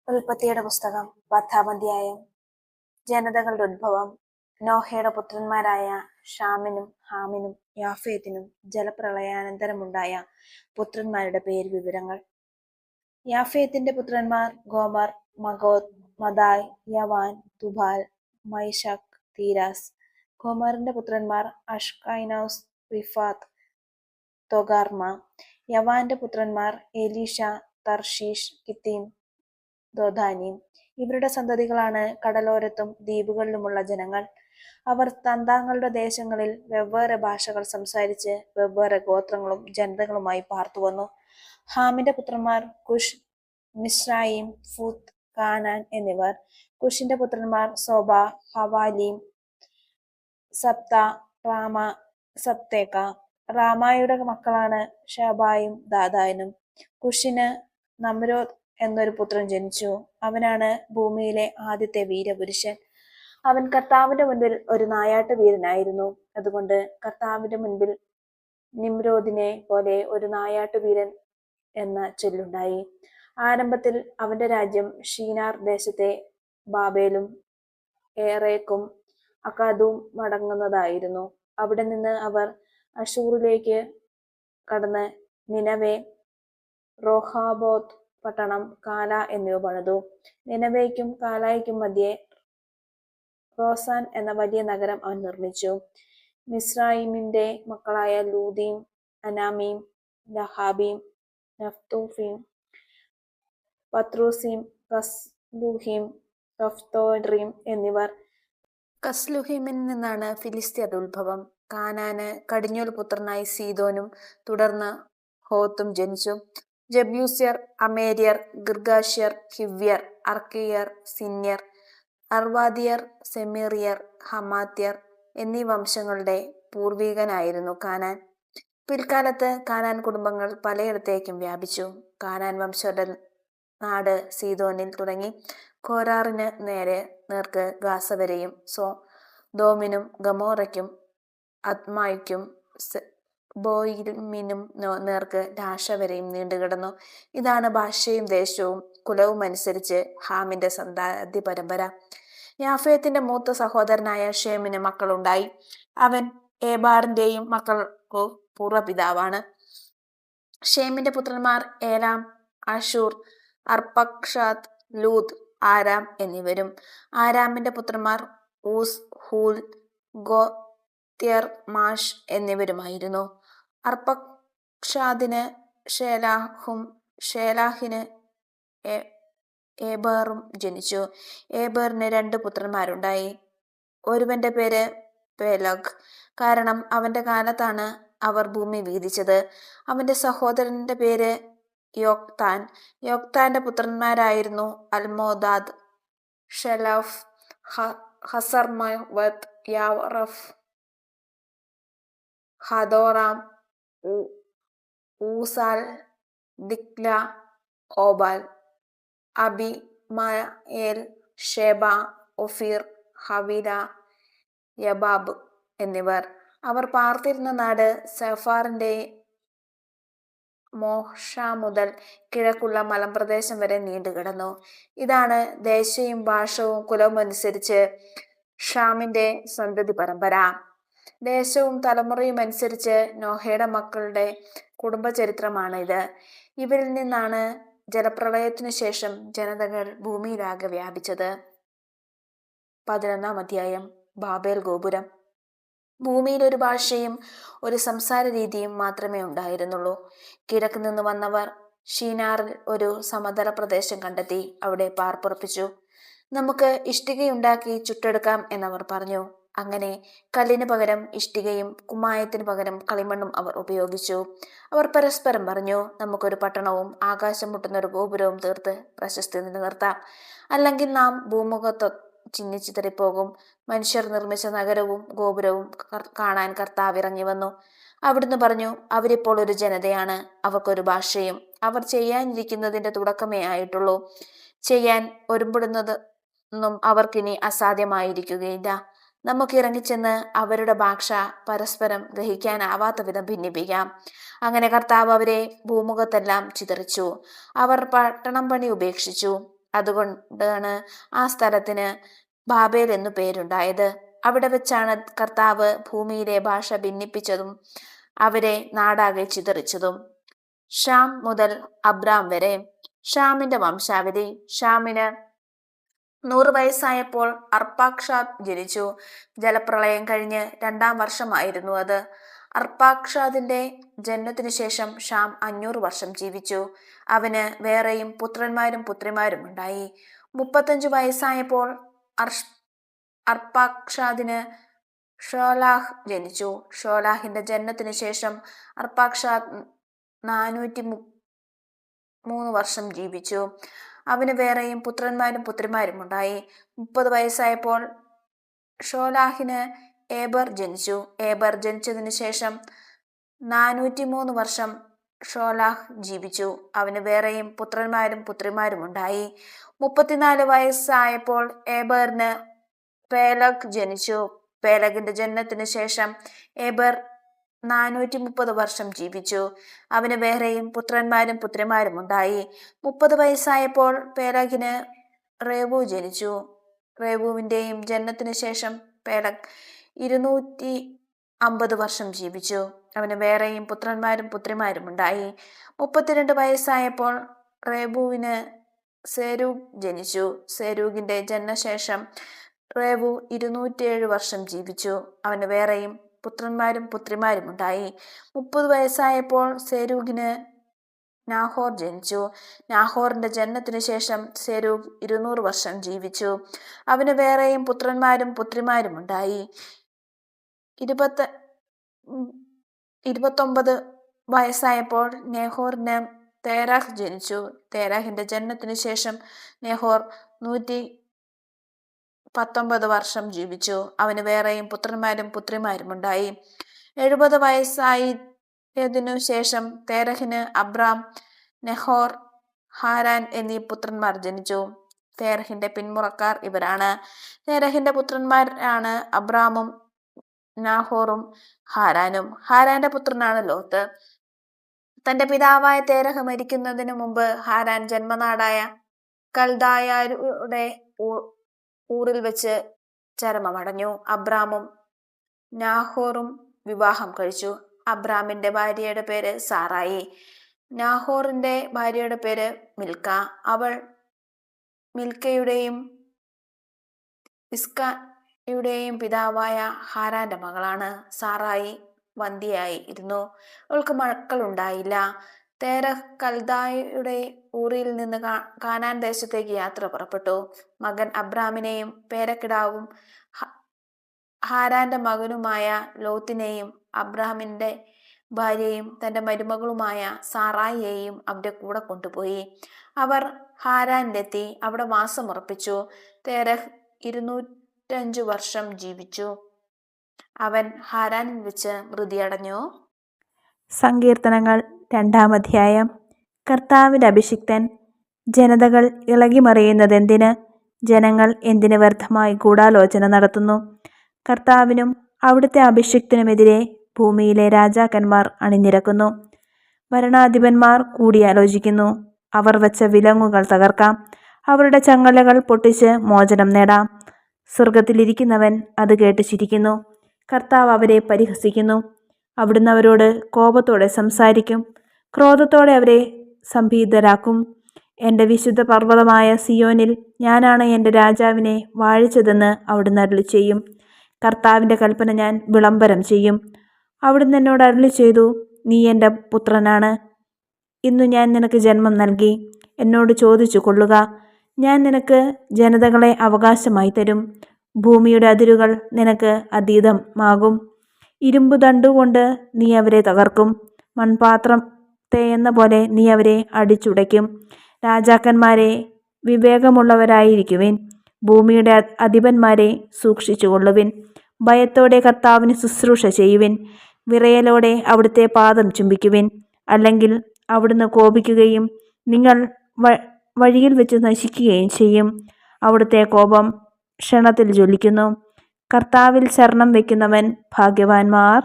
ഉൽപ്പത്തിയുടെ പുസ്തകം 10-ാം അധ്യായം. ജനതകളുടെ ഉദ്ഭവം. നോഹയുടെ പുത്രന്മാരായ ഷാമിനും ഹാമിനും യാഫേത്തിനും ജലപ്രളയാനന്തരമുണ്ടായ പുത്രന്മാരുടെ പേര് വിവരങ്ങൾ. യാഫേത്തിന്റെ പുത്രന്മാർ ഗോമർ, മഗോദ്, മദായ്, യവാൻ, തുബാൽ, മൈഷക്, തീരാസ്. ഗോമറിന്റെ പുത്രന്മാർ അഷ്കൈനോസ്, റിഫാത്ത്, തൊഗർമ. യവാന്റെ പുത്രന്മാർ എലീഷ, തർഷീഷ്, കിത്തീം, ദോദാനീം. ഇവരുടെ സന്തതികളാണ് കടലോരത്തും ദ്വീപുകളിലുമുള്ള ജനങ്ങൾ. അവർ തന്താങ്ങളുടെ ദേശങ്ങളിൽ വെവ്വേറെ ഭാഷകൾ സംസാരിച്ച് വെവ്വേറെ ഗോത്രങ്ങളും ജനതകളുമായി പാർത്തുവന്നു. ഹാമിന്റെ പുത്രന്മാർ കുഷ്, മിസ്രയീം, ഫൂത്ത്, കാനാൻ എന്നിവർ. കുഷിന്റെ പുത്രന്മാർ സോബ, ഹവാലീം, സപ്ത, റാമ, സപ്തേക്ക. റാമായുടെ മക്കളാണ് ഷബായും ദാദാനും. കുഷിന് നമ്രോദ് എന്നൊരു പുത്രൻ ജനിച്ചു. അവനാണ് ഭൂമിയിലെ ആദ്യത്തെ വീരപുരുഷൻ. അവൻ കർത്താവിന്റെ മുൻപിൽ ഒരു നായാട്ട് വീരനായിരുന്നു. അതുകൊണ്ട് കർത്താവിന്റെ മുൻപിൽ നിമ്രോദിനെ പോലെ ഒരു നായാട്ട് വീരൻ എന്ന ചൊല്ലുണ്ടായി. ആരംഭത്തിൽ അവന്റെ രാജ്യം ഷീനാർ ദേശത്തെ ബാബേലും ഏറേക്കും അക്കാദും മടങ്ങുന്നതായിരുന്നു. അവിടെ നിന്ന് അവർ അഷൂറിലേക്ക് കടന്ന് നിനവെ, റോഹാബോത്ത് പട്ടണം, കാല എന്നിവ പണിതു. നിനവേയ്ക്കും കാലായ്ക്കും മധ്യേ റോസാൻ എന്ന വലിയ നഗരം അവൻ നിർമ്മിച്ചു. മിസ്രയീമിന്റെ മക്കളായ ലൂദീം, അനാമീം, ലഹാബീം, നഫ്തൂഫീം, പത്രൂസീം, കസ്ലൂഹീം, കഫ്തോഡ്രീം എന്നിവർ. കസ്ലുഹീമിൽ നിന്നാണ് ഫിലിസ്ത്യരുടെ ഉത്ഭവം. കാനാന് കടിഞ്ഞൂൽ പുത്രനായി സീദോനും തുടർന്ന് ഹോത്തും ജനിച്ചു. ജബ്യൂസ്യർ, അമേര്യർ, ഗിർഗാഷ്യർ, ഹിവ്യർ, അർക്കിയർ, സിന്യർ, അർവാദിയർ, സെമീറിയർ, ഹമാത്യർ എന്നീ വംശങ്ങളുടെ പൂർവികനായിരുന്നു കാനാൻ. പിൽക്കാലത്ത് കാനാൻ കുടുംബങ്ങൾ പലയിടത്തേക്കും വ്യാപിച്ചു. കാനാൻ വംശയുടെ നാട് സീദോനിൽ തുടങ്ങി കോരാറിന് നേർക്ക് ഗാസ വരെയും സോദോമിനും ഗമോറയ്ക്കും അദ്മായ്ക്കും ബോയിമിനും നേർക്ക് ലാഷ വരെയും നീണ്ടുകിടന്നു. ഇതാണ് ഭാഷയും ദേശവും കുലവും അനുസരിച്ച് ഹാമിന്റെ സന്താതി പരമ്പര. യാഫേത്തിന്റെ മൂത്ത സഹോദരനായ ഷേമിന് മക്കളുണ്ടായി. അവൻ ഏബാറിന്റെയും മക്കൾക്കു പൂർവ്വപിതാവാണ്. ഷേമിന്റെ പുത്രന്മാർ ഏലാം, അഷൂർ, അർപ്പക്ഷാദ്, ലൂദ്, ആരാം എന്നിവരും. ആരാമിന്റെ പുത്രന്മാർ ഊസ്, ഹൂൽ, ഗോത്യർ, മാഷ് എന്നിവരുമായിരുന്നു. അർപ്പക്ഷാദിന് ഷേലാഹും ഷേലാഹിന് ഏബേറും ജനിച്ചു. ഏബേറിന് 2 പുത്രന്മാരുണ്ടായി. ഒരുവന്റെ പേര് പേലഗ്, കാരണം അവന്റെ കാലത്താണ് അവർ ഭൂമി വീതിച്ചത്. അവന്റെ സഹോദരന്റെ പേര് യോക്താൻ. യോക്താന്റെ പുത്രന്മാരായിരുന്നു അൽമോദാദ്, ഷെലഫ്, ഹസർമവത്ത്, യാറഫ്, ഹദോറാം, ഊസാൽ, ദിക്ല, ഓബാൽ, അബിമയേൽ, ഷേബ, ഒഫീർ, ഹവില, യബാബ് എന്നിവർ. അവർ പാർത്തിരുന്ന നാട് സെഫാറിന്റെ മോഷ മുതൽ കിഴക്കുള്ള മലമ്പ്രദേശം വരെ നീണ്ടുകിടന്നു. ഇതാണ് ദേശവും ഭാഷവും കുലവും അനുസരിച്ച് ഷാമിന്റെ സന്തതി പരമ്പര. ദേശവും തലമുറയും അനുസരിച്ച് നോഹയുടെ മക്കളുടെ കുടുംബചരിത്രമാണ് ഇത്. ഇവരിൽ നിന്നാണ് ജലപ്രളയത്തിനു ശേഷം ജനതകൾ ഭൂമിയിലാകെ വ്യാപിച്ചത്. 11-ാം അധ്യായം. ബാബേൽ ഗോപുരം. ഭൂമിയിൽ ഒരു ഭാഷയും ഒരു സംസാര രീതിയും മാത്രമേ ഉണ്ടായിരുന്നുള്ളൂ. കിഴക്ക് നിന്ന് വന്നവർ ഷീനാറിൽ ഒരു സമതല പ്രദേശം കണ്ടെത്തി അവിടെ പാർപ്പുറപ്പിച്ചു. നമുക്ക് ഇഷ്ടികയുണ്ടാക്കി ചുട്ടെടുക്കാം എന്നവർ പറഞ്ഞു. അങ്ങനെ കല്ലിന് പകരം ഇഷ്ടികയും കുമ്മായത്തിന് പകരം കളിമണ്ണും അവർ ഉപയോഗിച്ചു. അവർ പരസ്പരം പറഞ്ഞു, നമുക്കൊരു പട്ടണവും ആകാശം മുട്ടുന്ന ഒരു ഗോപുരവും തീർത്ത് പ്രശസ്തി നിലനിർത്താം. അല്ലെങ്കിൽ നാം ഭൂമുഖത്ത് ചിന്നിച്ചിതറിപ്പോകും. മനുഷ്യർ നിർമ്മിച്ച നഗരവും ഗോപുരവും കാണാൻ കർത്താവ് ഇറങ്ങി വന്നു. അവിടുന്ന് പറഞ്ഞു, അവരിപ്പോൾ ഒരു ജനതയാണ്, അവർക്കൊരു ഭാഷയും. അവർ ചെയ്യാനിരിക്കുന്നതിന്റെ തുടക്കമേ ആയിട്ടുള്ളൂ. ചെയ്യാൻ ഒരുമ്പെടുന്നതൊന്നും അവർക്കിനി അസാധ്യമായിരിക്കുകയില്ല. നമുക്ക് ഇറങ്ങിച്ചെന്ന് അവരുടെ ഭാഷ പരസ്പരം ഗ്രഹിക്കാനാവാത്ത വിധം ഭിന്നിപ്പിക്കാം. അങ്ങനെ കർത്താവ് അവരെ ഭൂമുഖത്തെല്ലാം ചിതറിച്ചു. അവർ പട്ടണം പണി ഉപേക്ഷിച്ചു. അതുകൊണ്ടാണ് ആ സ്ഥലത്തിന് ബാബേൽ എന്നു പേരുണ്ടായത്. അവിടെ വെച്ചാണ് കർത്താവ് ഭൂമിയിലെ ഭാഷ ഭിന്നിപ്പിച്ചതും അവരെ നാടാകെ ചിതറിച്ചതും. ഷാം മുതൽ അബ്രാം വരെ. ഷാമിന്റെ വംശാവലി. ഷാമിന് 100 വയസ്സായപ്പോൾ അർപ്പാക്ഷാദ് ജനിച്ചു. ജലപ്രളയം കഴിഞ്ഞ് 2-ാം വർഷമായിരുന്നു അത്. അർപ്പാക്ഷാദിന്റെ ജനനത്തിനു ശേഷം ഷാം 500 വർഷം ജീവിച്ചു. അവന് വേറെയും പുത്രന്മാരും പുത്രിമാരും ഉണ്ടായി. 35 വയസ്സായപ്പോൾ അർപ്പാക്ഷാദിന് ഷോലാഹ് ജനിച്ചു. ഷോലാഹിന്റെ ജനനത്തിനു ശേഷം അർപ്പാക്ഷാദ് 403 വർഷം ജീവിച്ചു. അവന് വേറെയും പുത്രന്മാരും പുത്രിമാരും ഉണ്ടായി. 30 വയസ്സായപ്പോൾ ഷോലാഹിന് ഏബർ ജനിച്ചു. ഏബർ ജനിച്ചതിനു ശേഷം 403 വർഷം ഷോലാഹ് ജീവിച്ചു. അവന് വേറെയും പുത്രന്മാരും പുത്രിമാരും ഉണ്ടായി. 34 വയസ്സായപ്പോൾ ഏബറിന് പേലഗ് ജനിച്ചു. പേലഗിന്റെ ജനനത്തിനു ശേഷം ഏബർ 430 വർഷം ജീവിച്ചു. അവന് വേറെയും പുത്രന്മാരും പുത്രിമാരും ഉണ്ടായി. 30 വയസ്സായപ്പോൾ പേലഗിന് റേവു ജനിച്ചു. റേവുവിന്റെയും ജനനത്തിനു ശേഷം പേലഗ് 250 വർഷം ജീവിച്ചു. അവന് വേറെയും പുത്രന്മാരും പുത്രിമാരും ഉണ്ടായി. 32 വയസ്സായപ്പോൾ റേവുവിന് സെരൂഗ് ജനിച്ചു. സെരൂഗിന്റെ ജനനശേഷം റേവു 207 വർഷം ജീവിച്ചു. അവന് വേറെയും പുത്രന്മാരും പുത്രിമാരും ഉണ്ടായി. 30 വയസ്സായപ്പോൾ സെരൂഗിന് നാഹോർ ജനിച്ചു. നാഹോറിന്റെ ജനനത്തിനു ശേഷം സെരൂഗ് 200 വർഷം ജീവിച്ചു. അവന് വേറെയും പുത്രന്മാരും പുത്രിമാരും ഉണ്ടായി. 29 വയസ്സായപ്പോൾ നെഹോറിന് തേരാഹ് ജനിച്ചു. തേരാഹിന്റെ ജനനത്തിനു ശേഷം നെഹോർ 119 വർഷം ജീവിച്ചു. അവന് വേറെയും പുത്രന്മാരും പുത്രിമാരും ഉണ്ടായി. 70 വയസ്സായതിനു ശേഷം തേരഹിന് അബ്രാം, നെഹോർ, ഹാരാൻ എന്നീ പുത്രന്മാർ ജനിച്ചു. തേരഹിന്റെ പിന്മുറക്കാർ ഇവരാണ്. തേരഹിന്റെ പുത്രന്മാരാണ് അബ്രാമും നാഹോറും ഹാരാനും. ഹാരാന്റെ പുത്രനാണ് ലോത്ത്. തന്റെ പിതാവായ തേരഹ് മരിക്കുന്നതിനു മുമ്പ് ഹാരാൻ ജന്മനാടായ കൽദായരുടെ ഊറിൽ വെച്ച് ചരമമടഞ്ഞു. അബ്രാമും നാഹോറും വിവാഹം കഴിച്ചു. അബ്രാമിന്റെ ഭാര്യയുടെ പേര് സാറായി. നാഹോറിന്റെ ഭാര്യയുടെ പേര് മിൽക്ക. അവൾ മിൽക്കയുടെയും ഇസ്കയുടെയും പിതാവായ ഹാരാന്റെ മകളാണ്. സാറായി വന്ധ്യയായി ഇരുന്നു. അവൾക്ക് മക്കളുണ്ടായില്ല. തേരഹ് കൽദായയുടെ ഊറിൽ നിന്ന് കാനാൻ ദേശത്തേക്ക് യാത്ര പുറപ്പെട്ടു. മകൻ അബ്രാമിനെയും പേരക്കിടാവും ഹാരാന്റെ മകനുമായ ലോത്തിനെയും അബ്രാമിന്റെ ഭാര്യയും തന്റെ മരുമകളുമായ സാറായിയെയും അവന്റെ കൂടെ കൊണ്ടുപോയി. അവർ ഹാരാനിലെത്തി അവിടെ വാസമുറപ്പിച്ചു. തേരഹ് 205 വർഷം ജീവിച്ചു. അവൻ ഹാരാനിൽ വെച്ച് മൃതിയടഞ്ഞു. സങ്കീർത്തനങ്ങൾ 2-ാം അധ്യായം. കർത്താവിന്റെ അഭിഷിക്തൻ. ജനതകൾ ഇളകിമറിയുന്നതെന്തിന്? ജനങ്ങൾ എന്തിന് വ്യർത്ഥമായി ഗൂഢാലോചന നടത്തുന്നു? കർത്താവിനും അവിടുത്തെ അഭിഷിക്തനുമെതിരെ ഭൂമിയിലെ രാജാക്കന്മാർ അണിനിരക്കുന്നു. ഭരണാധിപന്മാർ കൂടിയാലോചിക്കുന്നു. അവർ വച്ച വിലങ്ങുകൾ തകർക്കാം. അവരുടെ ചങ്ങലകൾ പൊട്ടിച്ച് മോചനം നേടാം. സ്വർഗത്തിലിരിക്കുന്നവൻ അത് കേട്ട് ചിരിക്കുന്നു. കർത്താവ് അവരെ പരിഹസിക്കുന്നു. അവിടുന്ന് അവരോട് കോപത്തോടെ സംസാരിക്കും. ക്രോധത്തോടെ അവരെ സംഭീതരാക്കും. എൻ്റെ വിശുദ്ധ പർവ്വതമായ സിയോനിൽ ഞാനാണ് എൻ്റെ രാജാവിനെ വാഴിച്ചതെന്ന് അവിടുന്ന് അരുളിച്ചെയ്യും. കർത്താവിൻ്റെ കൽപ്പന ഞാൻ വിളംബരം ചെയ്യും. അവിടുന്ന് എന്നോട് അരുളിച്ചെയ്തു, നീ എൻ്റെ പുത്രനാണ്. ഇന്നു ഞാൻ നിനക്ക് ജന്മം നൽകി. എന്നോട് ചോദിച്ചു കൊള്ളുക, ഞാൻ നിനക്ക് ജനതകളെ അവകാശമായി തരും. ഭൂമിയുടെ അതിരുകൾ നിനക്ക് അതീതമാകും. ഇരുമ്പു ദണ്ടുകൊണ്ട് നീ അവരെ തകർക്കും. മൺപാത്രത്തെ എന്ന പോലെ നീ അവരെ അടിച്ചുടയ്ക്കും. രാജാക്കന്മാരെ, വിവേകമുള്ളവരായിരിക്കുവിൻ. ഭൂമിയുടെ അധിപന്മാരെ, സൂക്ഷിച്ചുകൊള്ളുവിൻ. ഭയത്തോടെ കർത്താവിന് ശുശ്രൂഷ ചെയ്യുവിൻ. വിറയലോടെ അവിടുത്തെ പാദം ചുംബിക്കുവിൻ. അല്ലെങ്കിൽ അവിടുന്ന് കോപിക്കുകയും നിങ്ങൾ വഴിയിൽ വെച്ച് നശിക്കുകയും ചെയ്യും. അവിടുത്തെ കോപം ക്ഷണത്തിൽ ജ്വലിക്കുന്നു. കർത്താവിൽ ശരണം വയ്ക്കുന്നവൻ ഭാഗ്യവാന്മാർ.